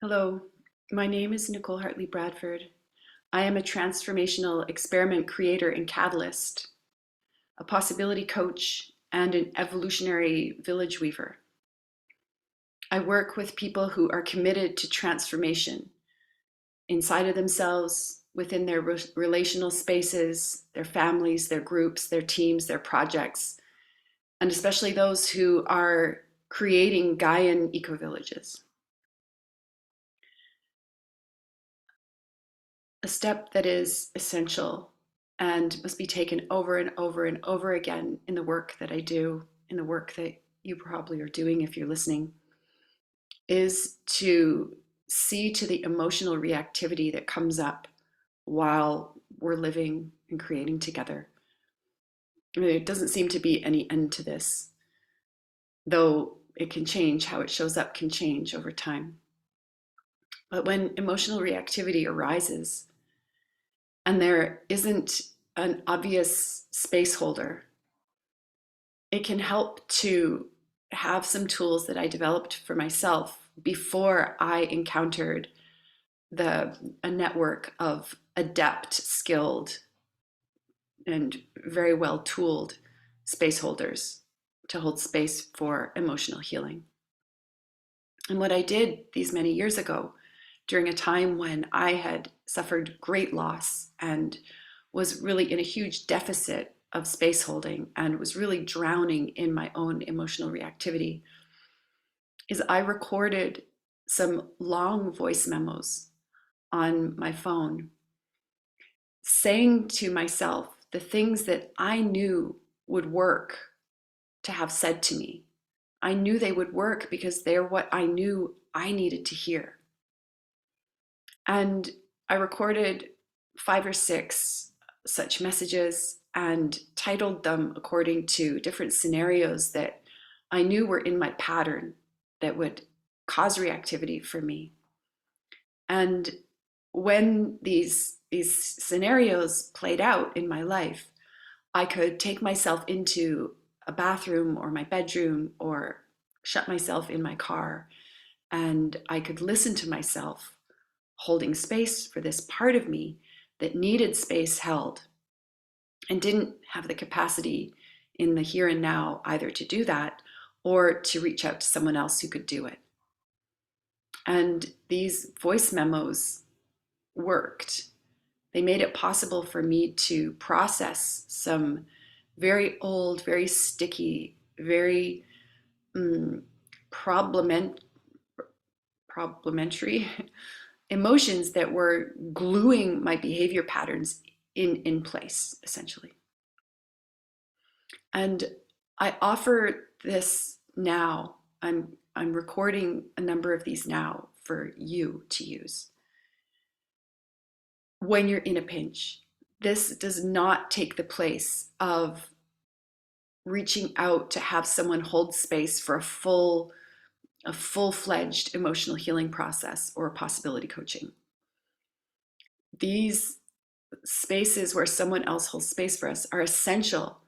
Hello, my name is Nicole Hartley Bradford. I am a transformational experiment creator and catalyst, a possibility coach, and an evolutionary village weaver. I work with people who are committed to transformation inside of themselves, within their relational spaces, their families, their groups, their teams, their projects, and especially those who are creating Gaian eco-villages. A step that is essential and must be taken over and over and over again in the work that I do, in the work that you probably are doing if you're listening, is to see to the emotional reactivity that comes up while we're living and creating together. I mean, it doesn't seem to be any end to this, though it can change. How it shows up can change over time. But when emotional reactivity arises, and there isn't an obvious space holder, it can help to have some tools that I developed for myself before I encountered a network of adept, skilled, and very well tooled space holders to hold space for emotional healing. And what I did these many years ago, during a time when I had suffered great loss and was really in a huge deficit of space holding and was really drowning in my own emotional reactivity, is I recorded some long voice memos on my phone saying to myself the things that I knew would work to have said to me. I knew they would work because they're what I knew I needed to hear. And I recorded 5 or 6 such messages and titled them according to different scenarios that I knew were in my pattern that would cause reactivity for me. And when these scenarios played out in my life, I could take myself into a bathroom or my bedroom or shut myself in my car, and I could listen to myself holding space for this part of me that needed space held and didn't have the capacity in the here and now either to do that or to reach out to someone else who could do it. And these voice memos worked. They made it possible for me to process some very old, very sticky, very problematry emotions that were gluing my behavior patterns in place, essentially. And I offer this now. I'm recording a number of these now for you to use when you're in a pinch. This does not take the place of reaching out to have someone hold space for a full-fledged emotional healing process or possibility coaching. These spaces where someone else holds space for us are essential,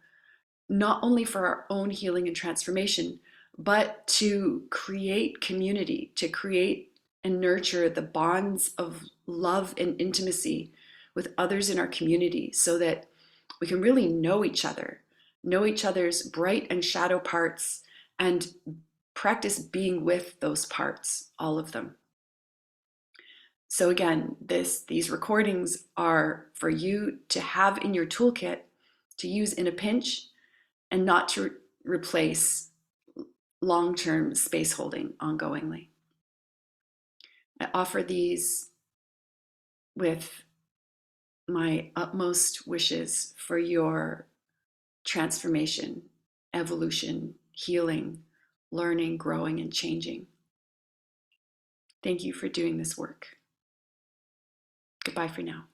not only for our own healing and transformation, but to create community, to create and nurture the bonds of love and intimacy with others in our community so that we can really know each other's bright and shadow parts, and practice being with those parts, all of them. So again, these recordings are for you to have in your toolkit to use in a pinch and not to replace long-term space holding ongoingly. I offer these with my utmost wishes for your transformation, evolution, healing, learning, growing, and changing. Thank you for doing this work. Goodbye for now.